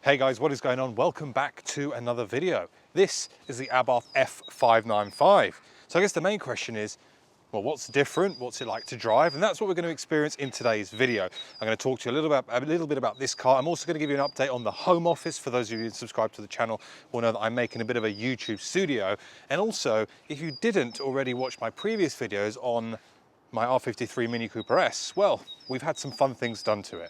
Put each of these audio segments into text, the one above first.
Hey guys, what is going on? Welcome back to another video. This is the Abarth F595. So I guess the main question is, well, what's different? What's it like to drive? And that's what we're going to experience in today's video. I'm going to talk to you a little bit about this car. I'm also going to give you an update on the home office. For those of you who subscribe to the channel will know that I'm making a bit of a YouTube studio. And also, if you didn't already watch my previous videos on my R53 Mini Cooper S, well, we've had some fun things done to it.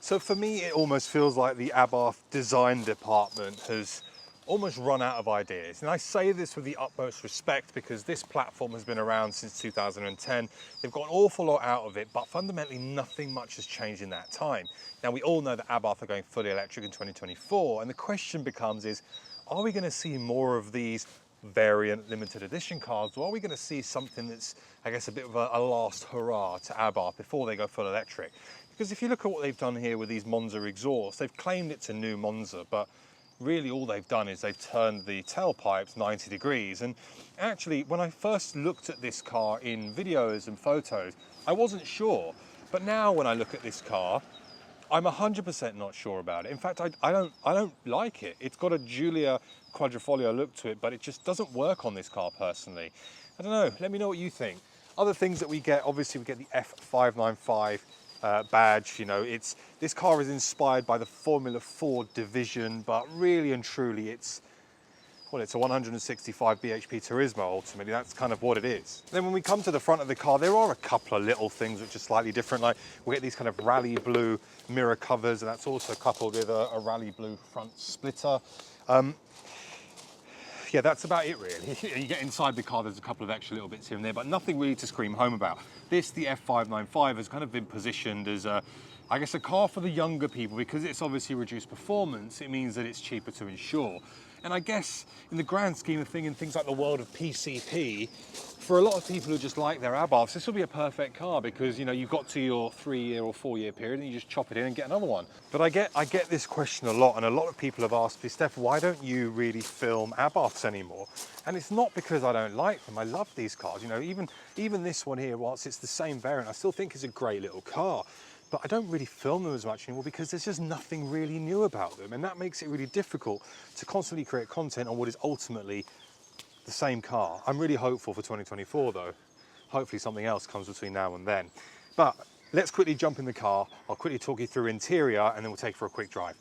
So for me, it almost feels like the Abarth design department has almost run out of ideas. And I say this with the utmost respect because this platform has been around since 2010. They've got an awful lot out of it, but fundamentally nothing much has changed in that time. Now, we all know that Abarth are going fully electric in 2024. And the question becomes is, are we going to see more of these variant limited edition cars, or are we going to see something that's, I guess, a bit of a last hurrah to Abarth before they go full electric? Because if you look at what they've done here with these Monza Exhaust, they've claimed it's a new Monza, but really all they've done is they've turned the tailpipes 90 degrees. And actually, when I first looked at this car in videos and photos, I wasn't sure. But now when I look at this car, I'm 100% not sure about it. In fact, I don't like it. It's got a Giulia Quadrifoglio look to it, but it just doesn't work on this car personally. I don't know, let me know what you think. Other things that we get, obviously we get the F595 badge. You know, this car is inspired by the Formula 4 division, but really and truly it's a 165 bhp Turismo ultimately. That's kind of what it is. Then when we come to the front of the car, there are a couple of little things which are slightly different. Like we get these kind of rally blue mirror covers, and that's also coupled with a rally blue front splitter. Yeah, that's about it really. You get inside the car, there's a couple of extra little bits here and there, but nothing really to scream home about. This, the F595, has kind of been positioned as I guess a car for the younger people because it's obviously reduced performance. It means that it's cheaper to insure. And I guess in the grand scheme of things, in things like the world of PCP, for a lot of people who just like their Abarths, this will be a perfect car because, you know, you've got to your 3-year or 4-year period and you just chop it in and get another one. But I get this question a lot, and a lot of people have asked me, Steph, why don't you really film Abarths anymore? And it's not because I don't like them. I love these cars. You know, even this one here, whilst it's the same variant, I still think it's a great little car. But I don't really film them as much anymore because there's just nothing really new about them. And that makes it really difficult to constantly create content on what is ultimately the same car. I'm really hopeful for 2024 though. Hopefully something else comes between now and then. But let's quickly jump in the car. I'll quickly talk you through interior and then we'll take it for a quick drive.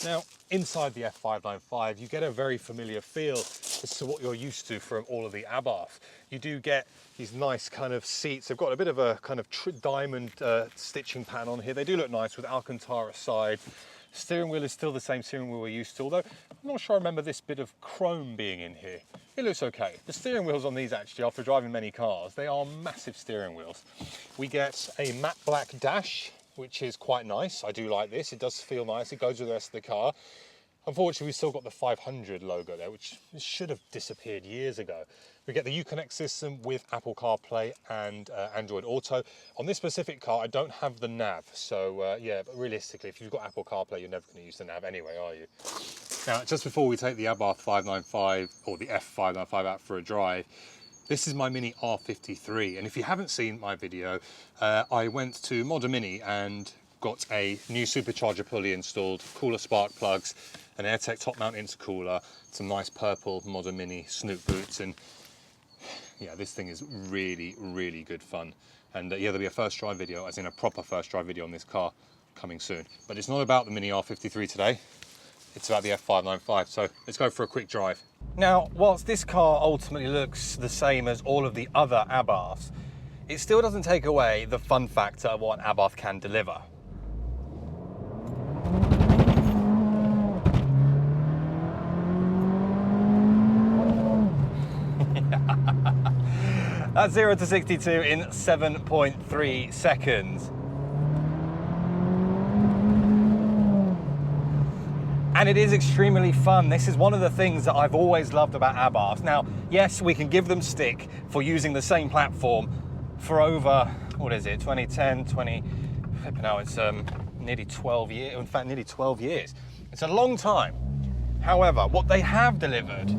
Now, inside the F595, you get a very familiar feel as to what you're used to from all of the Abarth. You do get these nice kind of seats. They've got a bit of a kind of diamond stitching pattern on here. They do look nice with Alcantara side. Steering wheel is still the same steering wheel we're used to, although I'm not sure I remember this bit of chrome being in here. It looks okay. The steering wheels on these actually, after driving many cars, they are massive steering wheels. We get a matte black dash, which is quite nice. I do like this. It does feel nice. It goes with the rest of the car. Unfortunately, we've still got the 500 logo there, which should have disappeared years ago. We get the Uconnect system with Apple CarPlay and Android Auto. On this specific car, I don't have the nav. So yeah, but realistically, if you've got Apple CarPlay, you're never going to use the nav anyway, are you? Now, just before we take the Abarth 595 or the F595 out for a drive, this is my Mini R53, and if you haven't seen my video, I went to Monza Mini and got a new supercharger pulley installed, cooler spark plugs, an AirTech top mount intercooler, some nice purple Monza Mini snoot boots, and yeah, this thing is really, really good fun. And yeah, there'll be a first drive video, as in a proper first drive video on this car coming soon. But it's not about the Mini R53 today, it's about the F595, so let's go for a quick drive. Now, whilst this car ultimately looks the same as all of the other Abarths, it still doesn't take away the fun factor of what an Abarth can deliver. That's 0 to 62 in 7.3 seconds. And it is extremely fun. This is one of the things that I've always loved about Abarth. Now, yes, we can give them stick for using the same platform for over, what is it, 2010, now it's nearly 12 years, in fact, nearly 12 years. It's a long time. However, what they have delivered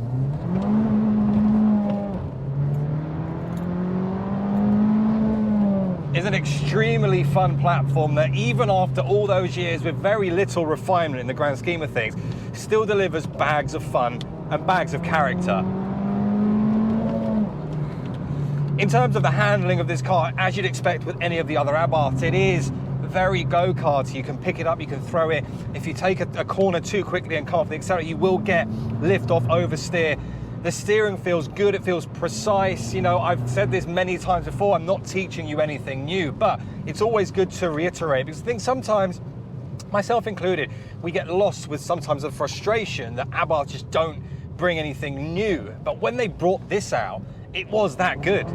is an extremely fun platform that even after all those years with very little refinement in the grand scheme of things, still delivers bags of fun and bags of character. In terms of the handling of this car, as you'd expect with any of the other Abarths, it is very go-karty. You can pick it up, you can throw it. If you take a corner too quickly and come off the accelerator, you will get lift off, oversteer. The steering feels good, it feels precise. You know, I've said this many times before, I'm not teaching you anything new, but it's always good to reiterate, because I think sometimes, myself included, we get lost with sometimes the frustration that Abarth just don't bring anything new. But when they brought this out, it was that good.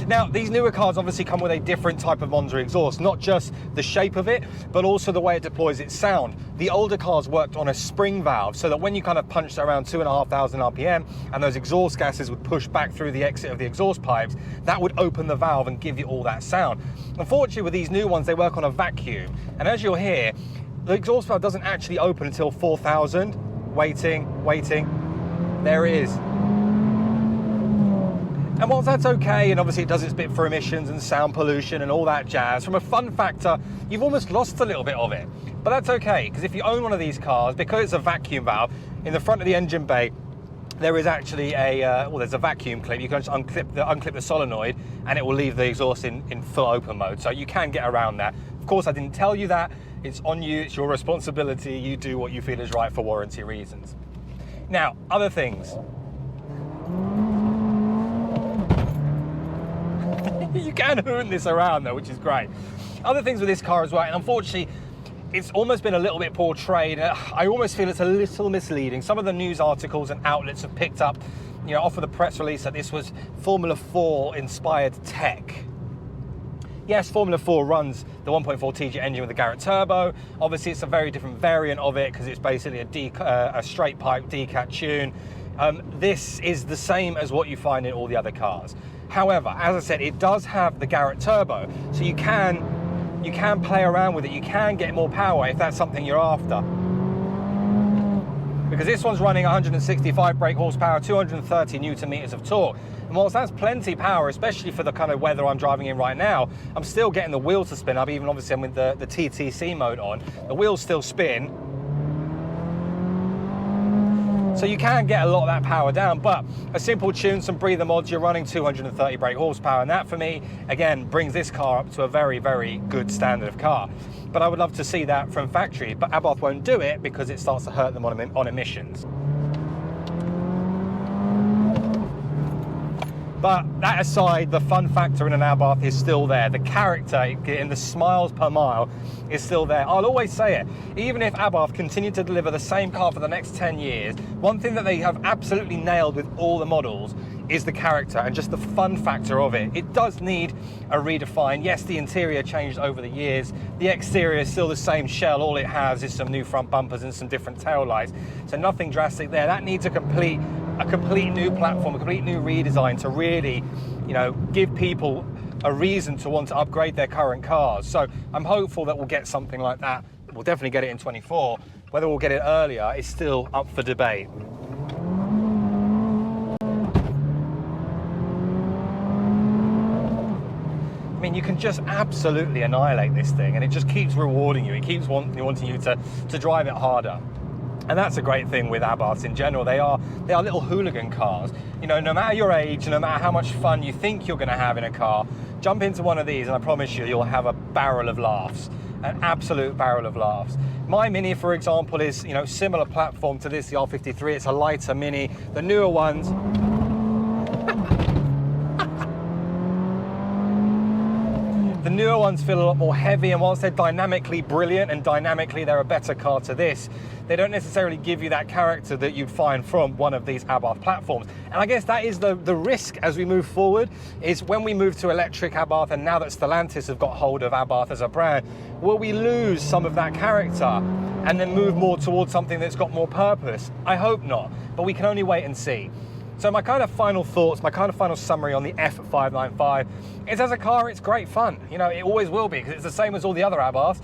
Now, these newer cars obviously come with a different type of Monza exhaust, not just the shape of it, but also the way it deploys its sound. The older cars worked on a spring valve, so that when you kind of punched around 2,500 RPM and those exhaust gases would push back through the exit of the exhaust pipes, that would open the valve and give you all that sound. Unfortunately, with these new ones, they work on a vacuum, and as you'll hear, the exhaust valve doesn't actually open until 4,000. Waiting, there it is. And whilst that's okay, and obviously it does its bit for emissions and sound pollution and all that jazz, from a fun factor, you've almost lost a little bit of it. But that's okay, because if you own one of these cars, because it's a vacuum valve, in the front of the engine bay, there is actually there's a vacuum clip. You can just unclip the solenoid and it will leave the exhaust in full open mode. So you can get around that. Of course, I didn't tell you that. It's on you, it's your responsibility. You do what you feel is right for warranty reasons. Now, other things. You can hoon this around though, which is great. Other things with this car as well, and unfortunately, it's almost been a little bit portrayed. I almost feel it's a little misleading. Some of the news articles and outlets have picked up, you know, off of the press release that this was Formula 4 inspired tech. Yes, Formula 4 runs the 1.4 TG engine with the Garrett turbo. Obviously, it's a very different variant of it because it's basically a straight pipe decat tune. This is the same as what you find in all the other cars. However, as I said, it does have the Garrett turbo, so you can play around with it. You can get more power if that's something you're after. Because this one's running 165 brake horsepower, 230 Newton meters of torque. And whilst that's plenty power, especially for the kind of weather I'm driving in right now, I'm still getting the wheels to spin up, even obviously I'm with the TTC mode on. The wheels still spin. So you can get a lot of that power down, but a simple tune, some breather mods, you're running 230 brake horsepower, and that for me, again, brings this car up to a very, very good standard of car. But I would love to see that from factory, but Abarth won't do it because it starts to hurt them on emissions. But that aside, the fun factor in an Abarth is still there. The character in the smiles per mile is still there. I'll always say it, even if Abarth continue to deliver the same car for the next 10 years, one thing that they have absolutely nailed with all the models is the character and just the fun factor of it. It does need a redefine. Yes, the interior changed over the years. The exterior is still the same shell. All it has is some new front bumpers and some different tail lights. So nothing drastic there. That needs a complete new platform, a complete new redesign to really, you know, give people a reason to want to upgrade their current cars. So I'm hopeful that we'll get something like that. We'll definitely get it in 24. Whether we'll get it earlier is still up for debate. I mean, you can just absolutely annihilate this thing, and it just keeps rewarding you. It keeps wanting you to drive it harder. And that's a great thing with Abarths in general. They are little hooligan cars. You know, no matter your age, no matter how much fun you think you're going to have in a car, jump into one of these and I promise you, you'll have a barrel of laughs, an absolute barrel of laughs. My Mini, for example, is, you know, similar platform to this, the R53. It's a lighter Mini. The newer ones, the newer ones feel a lot more heavy, and whilst they're dynamically brilliant and dynamically they're a better car to this, they don't necessarily give you that character that you'd find from one of these Abarth platforms. And I guess that is the risk as we move forward, is when we move to electric Abarth, and now that Stellantis have got hold of Abarth as a brand, will we lose some of that character and then move more towards something that's got more purpose? I hope not, but we can only wait and see. So my kind of final thoughts, my kind of final summary on the F595 is, as a car, it's great fun. You know, it always will be, because it's the same as all the other Abarths,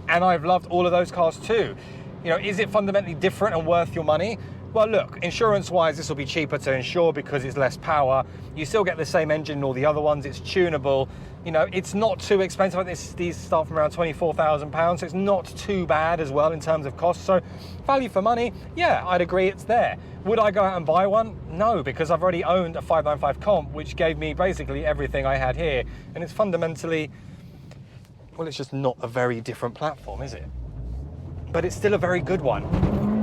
and I've loved all of those cars too. You know, is it fundamentally different and worth your money? Well, look, insurance-wise, this will be cheaper to insure because it's less power. You still get the same engine in all the other ones. It's tunable. You know, it's not too expensive. These start from around £24,000, so it's not too bad as well in terms of cost. So value for money, yeah, I'd agree it's there. Would I go out and buy one? No, because I've already owned a 595 comp, which gave me basically everything I had here. And it's fundamentally, well, it's just not a very different platform, is it? But it's still a very good one.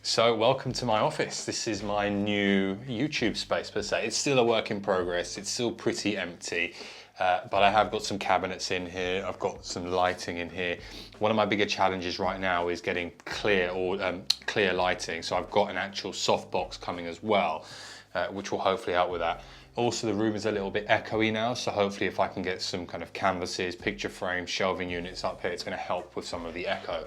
So welcome to my office. This is my new YouTube space per se. It's still a work in progress. It's still pretty empty, but I have got some cabinets in here. I've got some lighting in here. One of my bigger challenges right now is getting clear lighting. So I've got an actual softbox coming as well, which will hopefully help with that. Also, the room is a little bit echoey now, so hopefully if I can get some kind of canvases, picture frames, shelving units up here, it's going to help with some of the echo.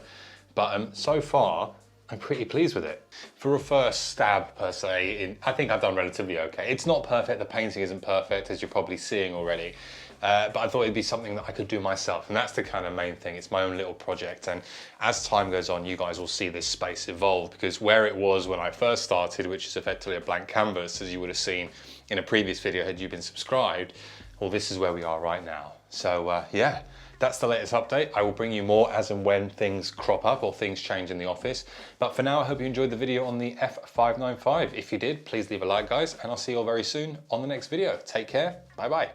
But so far, I'm pretty pleased with it. For a first stab per se, I think I've done relatively okay. It's not perfect, the painting isn't perfect, as you're probably seeing already, but I thought it'd be something that I could do myself, and that's the kind of main thing. It's my own little project, and as time goes on, you guys will see this space evolve, because where it was when I first started, which is effectively a blank canvas, as you would have seen in a previous video had you been subscribed, well, this is where we are right now. So yeah. That's the latest update. I will bring you more as and when things crop up or things change in the office. But for now, I hope you enjoyed the video on the F595. If you did, please leave a like, guys, and I'll see you all very soon on the next video. Take care. Bye-bye.